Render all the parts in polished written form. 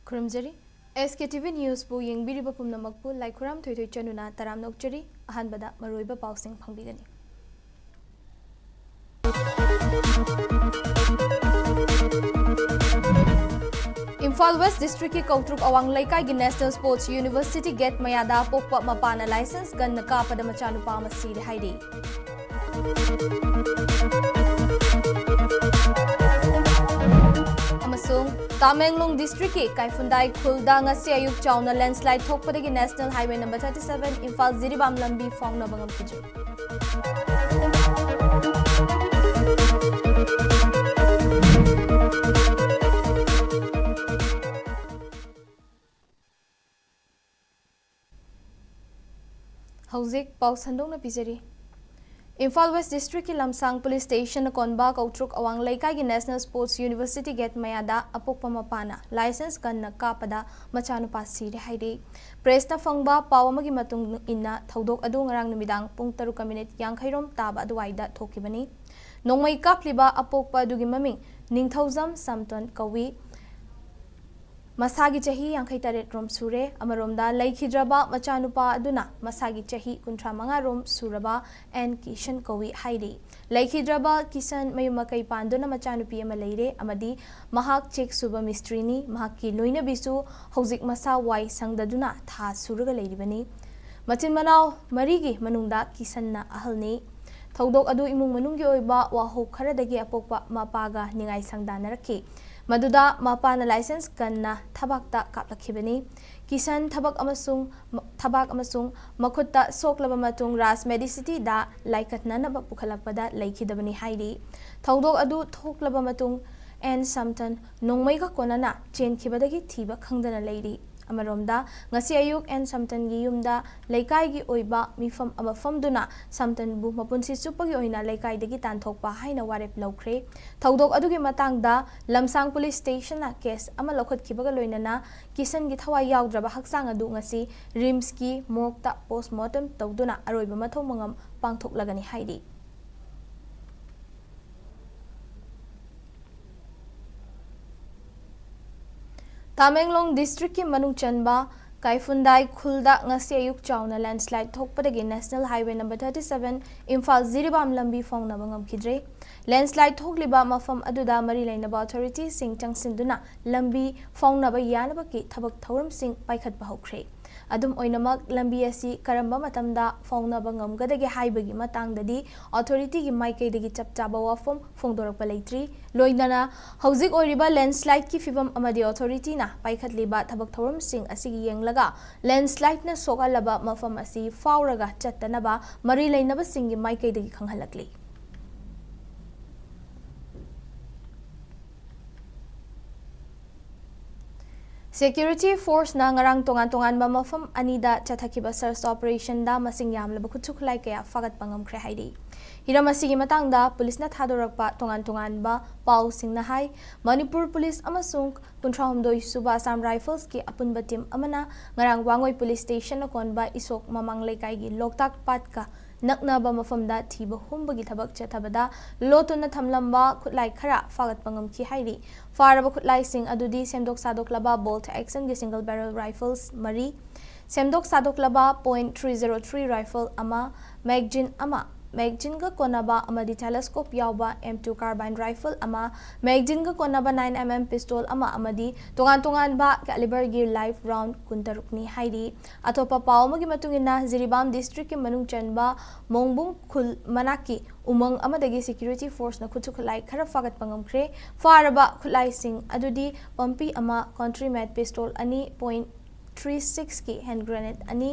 खुरमजरी SKTV news Pu येंबिरिबा पुमनमकपु लाइखुराम थोइथोइ चनुना तराम नोकचरी अहानबदा मरोइबा पाउसिंग फंगबिगनी Imphal West District ki Kautruk Awang Laikai gi National Sports University Gate Mayada Pokpa Mapana license gan nakapada machanupa masiri haidi Amasung Tamenglong District ki Kaifundai Khulda ngasi ayuk chawna landslide thokpadagi National Highway number 37 Imphal Ziribam lambi fongna bangam kiju Hauzik Pausandong na Pizeri Imphal West District ki Lamsang Police Station na Konba Kautruk Awang Laikai gi National Sports University Gate Mayada Apokpa Mapana license kan na kapada machanupa siri haidi press na fangba pawamagi matung inna thaudok adu ngarang numidang pung 3 minute yangkhairom taba aduwaida thokibani nongmai kapliba apokpa adugi maming ningthauzam samton kawi Masagi chahi yangkhai taret rom sure amaromda laikhidraba machanupa aduna masagi chahi kuntra manga rom suraba and kishan kawi haidi laikhidraba kisan mayumakai panduna machanupi ama leire amadi mahak check suba mistrini mahaki loina bisu hauzik masa wai sangdaduna tha suraga leiribani machin manau marigi manungda kisanna ahalni thaudok adu imung manunggi oiba waho kharadagi apokpa mapaga ningai sangdanaraki Maduda mapana license kanna thabakta kaplakhibani kisan thabak amasung makhutta soklaba matung ras medicity da laikatna na pukhalakpada laikhidabani haidi thaudok adu thoklaba matung and samtan nongmai ka konana chenkhibadagi thiba khangdana leiri amaromda ngasi ayuk and samtan gi yumda laikai gi oiba mifam amafamduna samtan bu mapunsi supagi oina laikai dagi tanthokpa haina warep lawkhre thaudok adugi matangda lamsang police station na case ama lokhot khibaga loinana kisan gi thawai yawdraba haksang adu ngasi rims ki mokta postmortem tawduna aroiba mathau mangam pangthoklagani haidi Tamenglong District ki Manung Chanba Kaifundai Khulda ngasi ayuk chawna landslide thokpadagi National Highway number 37 Imphal Ziribam lambi fongna bangam khidre landslide thokliba mafam aduda mari lainaba authority sing changsinduna lambi fongna ba yanaba ki thabak thauram sing paikhat ba hokre adum oinamak lambi asi karamba matamda fongna bangam gadagi haibagi matangdadi authority gi maikai dagi chapchaba wafom fongdorak leitri loinana hauzik oiriba landslide ki fibam amadi authority na paikhat liba thabak thauram sing asigi yenglaga landslide na sogalaba mafam asi fauraga chattanaba mari lainaba singi maikai dagi khanghalakli Security force na ngarang tongan ba mafam anida chathakiba search operation da masing yamlaba khuchuklai kaya fagat pangam khre haidi hiramasi matangda police na thadorakpa tongan ba pau singna hai Manipur police amasung 132 suba Assam rifles ki apunba team amana ngarang wangoi police station na konba isok mamang lekai gi loktak pat ka naknaba mafamda thiba humbagi thabak chathabada lotuna thamlamba khutlai khara fagat pangam ki hairi faraba khutlai sing adudi semdok sadok laba bolt action gi single barrel rifles mari semdok sadok laba .303 rifle ama magazine ga konaba amadi telescope yawba M2 carbine rifle ama magazine ga konaba 9mm pistol ama amadi tongan ba caliber gi live round kuntarukni hairi atopa pawmagi matungina Ziribam district ki manung chanba mongbung khul manaki umang amadagi security force na khuchuklai khara fagat pangam khre faraba khulai sing adudi pumpi ama country made pistol ani .36 ki hand grenade ani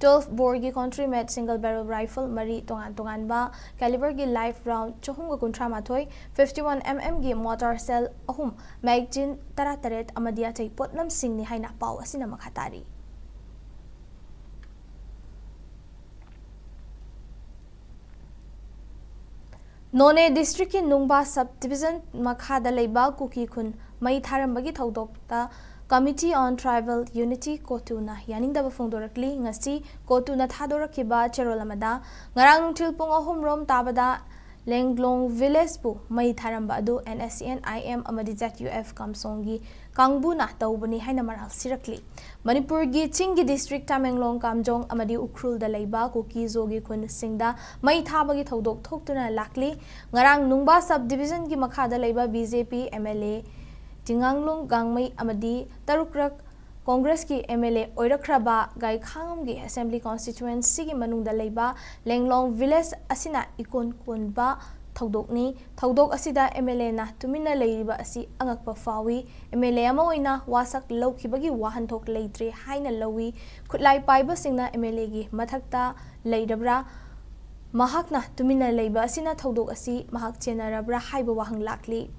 12 bore gi country made single barrel rifle mari tongan ba caliber gi live round chohunga kuntra mathoi 51mm gi mortar cell ahum magazine tarataret amadia chai potlam singni haina paw asina makhatari None district ki Nungba subdivision makhada leiba kuki khun mai tharambagi thaudokta Committee on Tribal Unity Kotuna yaningdaba phongdorakli ngasi Kotuna thadorakiba cherol amada ngarang nungthil pung 3 rom tabada Lenglong Village bu mai tharamba adu NSCN-IM amadi ZUF Kamsongi Kangbuna taubani haina maral sirakli Manipur gi Chingi District Tamenglong Kamjong amadi Ukrul da leiba Kuki Zogi Khun Singda mai thabagi thodok thoktuna lakli ngarang nungba subdivision gi makhada leiba BJP MLA Tinganglung Gangmai amadi Tarukrak Congress ki MLA Oirakraba Gai Khangam gi Assembly Constituency gi manungda leiba Lenglong Village asina ikon konba thodok asida MLA na tumina leiba asi angakpa fawi MLA ama oina wasak lawkhibagi wahanthok leitre haina lawi khutlai paiba singna MLA gi mathakta leidabra mahakna tumina leiba asina thodok asi mahak chenarabra haiba wahang lakli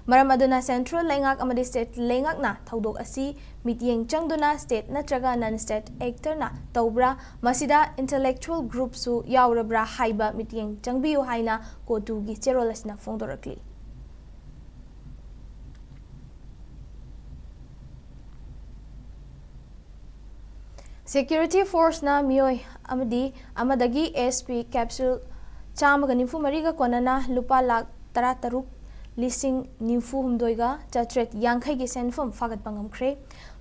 Maram aduna Central Lengak amadi State Lengak na thodok asi mityeng changduna state natraga non-state actor na tawbra masida intellectual group su yaurabra haiba mityeng changbiu haina kotu gi cherol asina phongdorakli Security force na mioi amadi amadagi SP capsule chamaga nifu mariga konana lupa lak 13 Lising Nifu Humdoiga, Chatret Yankagi Senfum Fagat Bangam Kre,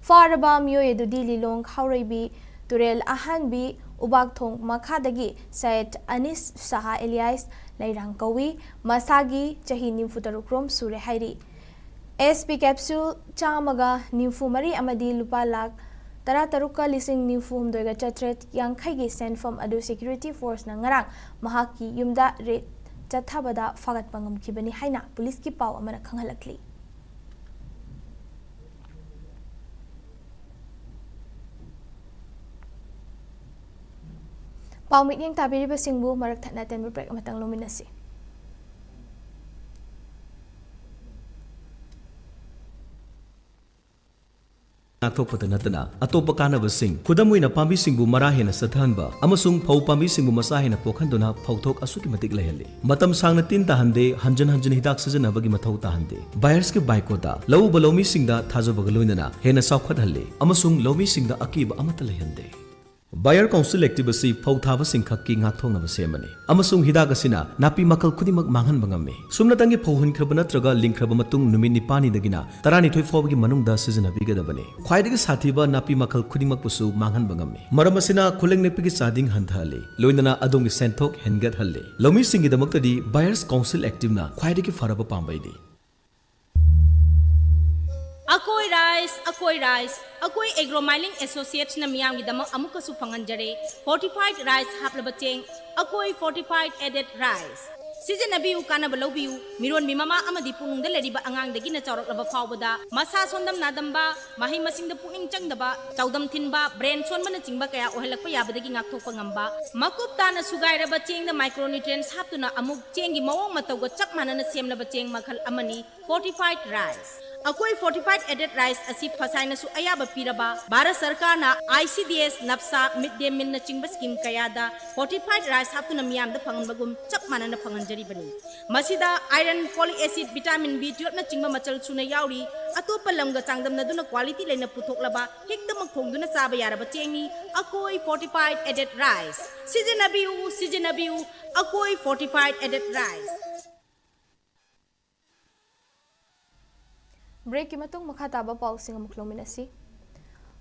Faraba Mio Edudi Lilong, Haurebi, Turel Ahanbi, Ubag Thong Makadagi, Said Anis Saha Elias, Lairang Kawi, Masagi, Chahi Nifu Tarukrom, Sure Hairi. SP Capsule, Chamaga, Nifu Mari Amadi Lupalak, Tarataruka Lising Nifu Humdoiga, Chatret Yankagi Senfum Adu Security Force Nangarang, Mahaki Yumda Red. Chathabada fagat pangam kibani haina police ki paw amana khanghalakli paw mitning tabiriba singbu marak thana ten break amatang luminasi Nakthokpata natana atopa kanabasing khudamuina pambisingbu mara hena sathanba amasung phau pambisingbu masa hena pokhanduna phauthok asuki matik lehali matam sangna tin tahande hanjan hidak sajanabagi mathau tahande buyers ke baikota lau balomi singda thajobaga loinana hena saukhat halle amasung lomi singda akiba amata lehande Buyer Council Activity Pauthaba Singkhaki Ngathong Nabasemani. Amasung Hidagasina, Napi Makal Kudimak Mangan Bangame. Sumnatangi Pohun Krabanatraga Link Krabamatung Numini Pani Dagina, Tarani Toyfogi Manung da Season Bigadabane. Quaidis Hatiba Napi Makal Kudimak Pusu Mangan Bangame. Maramasina Kuling Nepiki Sading Hantale, Loinana Adongi Sentok Hengat Halle. Lomi Singi the Muktadi, Buyers Council Activena, Quaidiki Faraba Pambaidi. Akoi rice, Akoi Agro Mining Associates na miyang gidama amuka su panganjare, fortified rice haplabateng, Akoi fortified added rice. Season na biu kana balabiu, miron mimama amadi punung dalari ba angang dagi na charok laba fawada, masa sondam nadamba, mahi masing da puing chang daba, chaudam tinba, brain son mana chingba kaya ohalak pa yabadagi ngakto pangamba, makupta na sugay raba cheng na micronutrients hapto na amuk chengi mawang matawga chak mana na siyam laba cheng makhal amani, fortified rice. Akoi fortified added rice asip fasay na su ayaba piraba bara sarkar na ICDS napsa midday meal na chingba scheme kayada fortified rice hapto na miyam da pangambagum chak mana na panganjari bani masida iron folic acid vitamin B12 na chingba machal suna yauri ato palamga changdam na duna quality lay na putok laba hikda magthong duna saba yaraba chengi Akoi fortified added rice season abiu Akoi fortified added rice. Break imatong makataba pausing amuklominasi.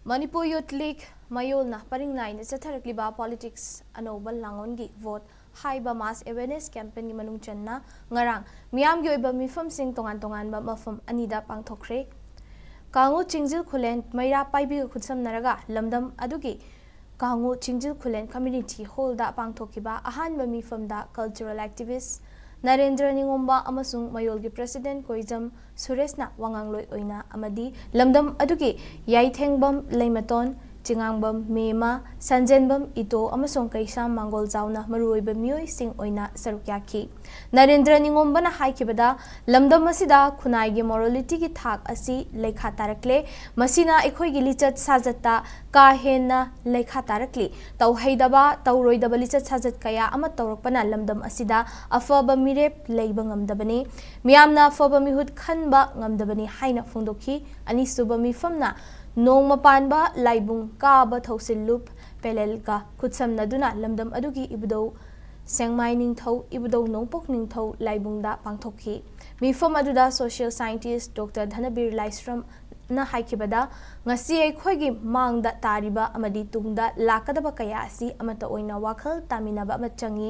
Manipur Youth League mayol na paringnay na sa tarakliba politics anobal langon gi vote haiba mass awareness campaign gi manungchan na ngarang miyam gi oiba mifam sing tongan ba mafam anida pangthokre. Kangu Chingjil Khulen mayra paibi khutsam naraga lamdam adugi Kangu Chingjil Khulen community hall da pangthokiba ahan ba mifam da cultural activists Narendra Ningomba amasung mayolgi President Koizam Suresna Wangangloi oina amadi lamdam adugi Yaithengbam Leimaton Chingangbam Mema Sanjenbam Ito amasung Kaisam Mangol Zauna Maruoiba Mioi Sing oina sarukyaki Narendra Ningomba na haikibada lamdam masida khunai gi morality gi thak asi lekha tarakle masina ekhoi gi lichat sajata ka hena lekha tarakli tauhaidaba tauroidaba lichat sajat kaya ama taurakpana lamdam asida afaba mirep leiba ngamdabani miyamna afaba mihut khanba ngamdabani haina phungdokhi ani suba mifamna nong mapanba laibung kaba thausillup pelelka khutsamnaduna lamdam adugi ibdo sengmai ningthau ibdo nongpok ningthau laibungda pangthokhi mifom aduda social scientist Dr. Dhanabir Laisram na haikibada ngasi aikhoigi mangda tariba amadi tungda lakadaba kaya asi amata oina wakhal taminaba machangi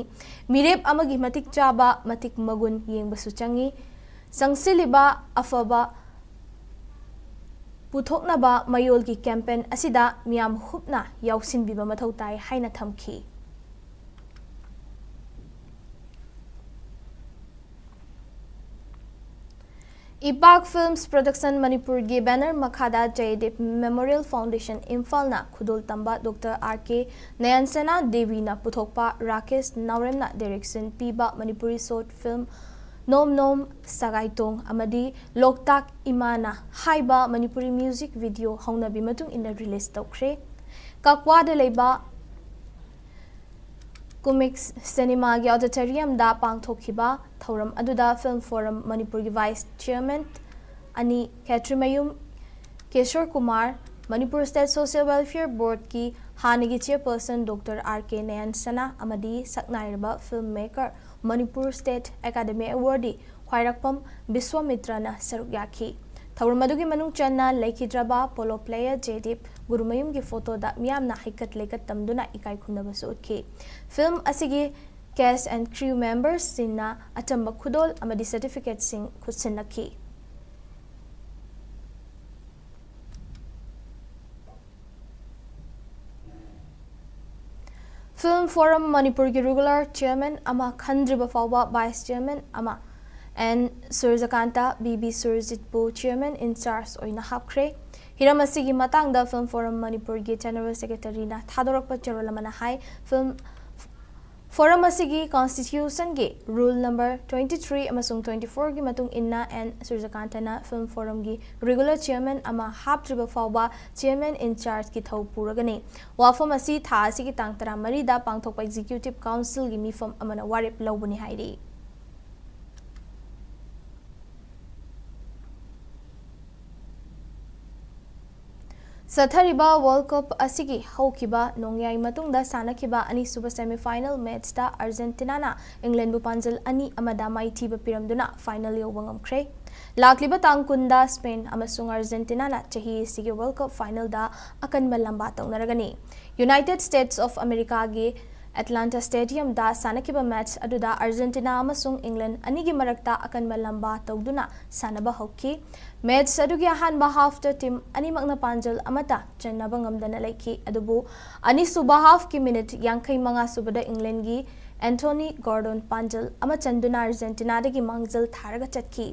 mirep amagi matik chaba matik magun yengbasu changi sangsiliba afaba puthoknaba mayolgi campaign asida miyam hupna yausinbiba mathau tai haina thamki Ipak Films Production Manipur ge banner makhada Jaydev Memorial Foundation Imphal na khudol tamba Dr. R.K. Nayansana Devi na puthokpa Rakesh Naurem na direction piba Manipuri short film Nom Nom Sagaitong amadi Loktak Imana haiba Manipuri music video hauna bimatung in release tokre kakwa de leba Comics Cinema ge auditorium da pangthokhiba thoram aduda Film Forum Manipur ge Vice Chairman ani Katrimayum Keshor Kumar Manipur State Social Welfare Board ki hanigi chairperson Dr. R.K. Nayansana amadi saknairba filmmaker Manipur State Academy Awardee Khwairakpam Biswamitra na saruk yakhi thoram adugi manung channa laikhidraba polo player Jaydeep Gurumayum gi photo da miyamna haikat lekat tamduna ikai khunnabasu utki film asigi cast and crew members sinna atamba khudol amadi certificate sing khutsinaki Film Forum Manipur gi regular chairman ama Khandriba Fawba vice chairman ama and Surjakanta BB Surjitpu chairman in charge oina hapkhre Hiram asigi matangda Film Forum Manipur gi general secretary na thadorakpa charolamana hai film Forum asigi constitution gi rule number 23 amasung 24 gi matung inna and Surjakanta na Film Forum gi regular chairman ama haptriba fawba chairman in charge ki thau puragani wafam asi tha asigi tang tara mari da pangthokpa executive council gi mifam amana warip lawbuni hairi Sathariba World Cup asigi haukiba nongyai matungda sanakiba ani suba semi-final match da Argentina na England bu panjal ani amada maithiba piramduna final yowangam lakliba tangkunda Spain amasung Argentina na chahi sige World Cup final da akan malamba tawnaragani United States of America gi Atlanta Stadium da sanakiba match aduda Argentina amasung England anigi marakta akan malamba tawduna sanaba hauki match adugi ahanba half the team ani magna panjal amata channaba ngamdana laiki adubu ani suba half ki minute yankai manga subada England gi Anthony Gordon panjal ama chanduna Argentina dagi mangjal tharaga chatki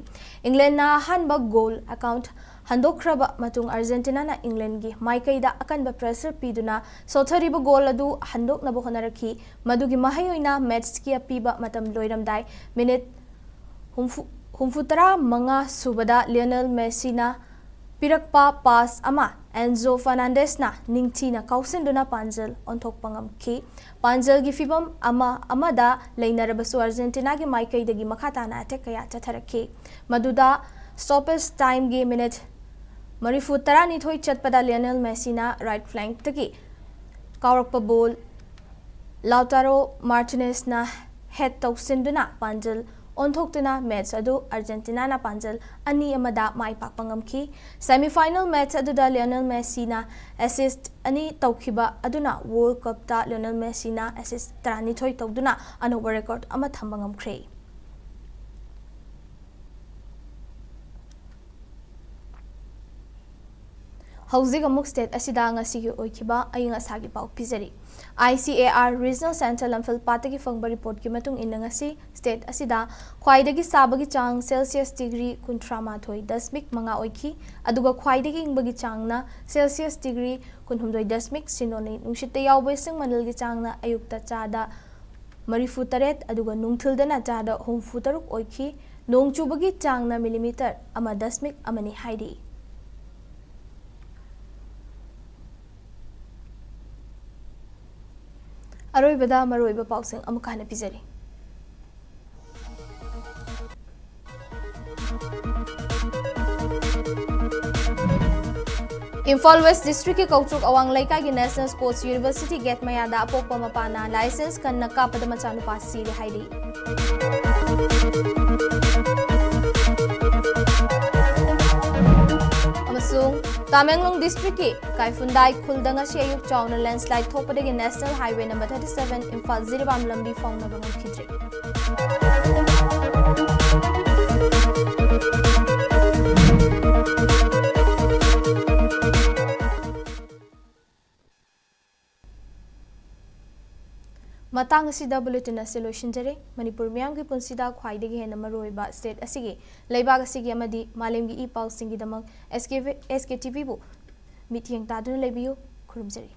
England na ahanba goal account handokraba matung Argentina na England gi maikaida akan ba pressure piduna sothariba goal adu handok na bohonaraki madugi mahayoina match ki apiba matam loiramdai minute humfutara manga subada Lionel Messi na pirakpa pass ama Enzo Fernandez na ningti na kausinduna panjal onthok pangamki panjal gi fibam amada leinarabasu Argentina gi maikaidagi makhata na attack kaya chatharaki maduda stoppage time gi minute Marifu tarani thoi chatpada Lionel Messi na right flank taki kaurakpa ball Lautaro Martinez na head tawsinduna panjal onthoktina match adu Argentina na panjal ani amada mai pakpangamki semi-final match aduda Lionel Messi na assist ani tawkhiba aduna World Cup ta Lionel Messi na assist tarani thoi tawduna anoba record ama thambangamkhre Hauzik amuk state asida ngasigi oikiba ayinga sagi pau pizari ICAR Regional Center Lamphal Patagi Fangba report ki matung inna ngasi state asida khwaidagi sabagi chang Celsius degree 13.10 manga oiki aduga khwaidagi ingbagi chang na Celsius degree 19.10 sinone nungshite yawbai sing manalgi chang na ayukta chada marifu taret aduga nungthildana chada homfu taruk oiki nongchubagi chang na millimeter ama dasmik amani haidi Aroibada maroiba pausing amukana pizari. Imphal West District ki Kautruk Awang Laikai ki National Sports University Gate Mayada apokpa mapana license kan nakapada machanupa siri haidi. Amasung Tamenglong District ki Kaifundai Khulda ngasi ayuk chawna landslide thopadagi National Highway number 37 Imphal Ziribam lambi fauna bangam khidre. Matang asida bulletin ase loishinjare Manipur miyam ki punsida khwaidagi hena maroiba state asigi leibag asigi amadi malemgi ipal singi damak SKTV bu mithiang tadun lebiyu khurumjari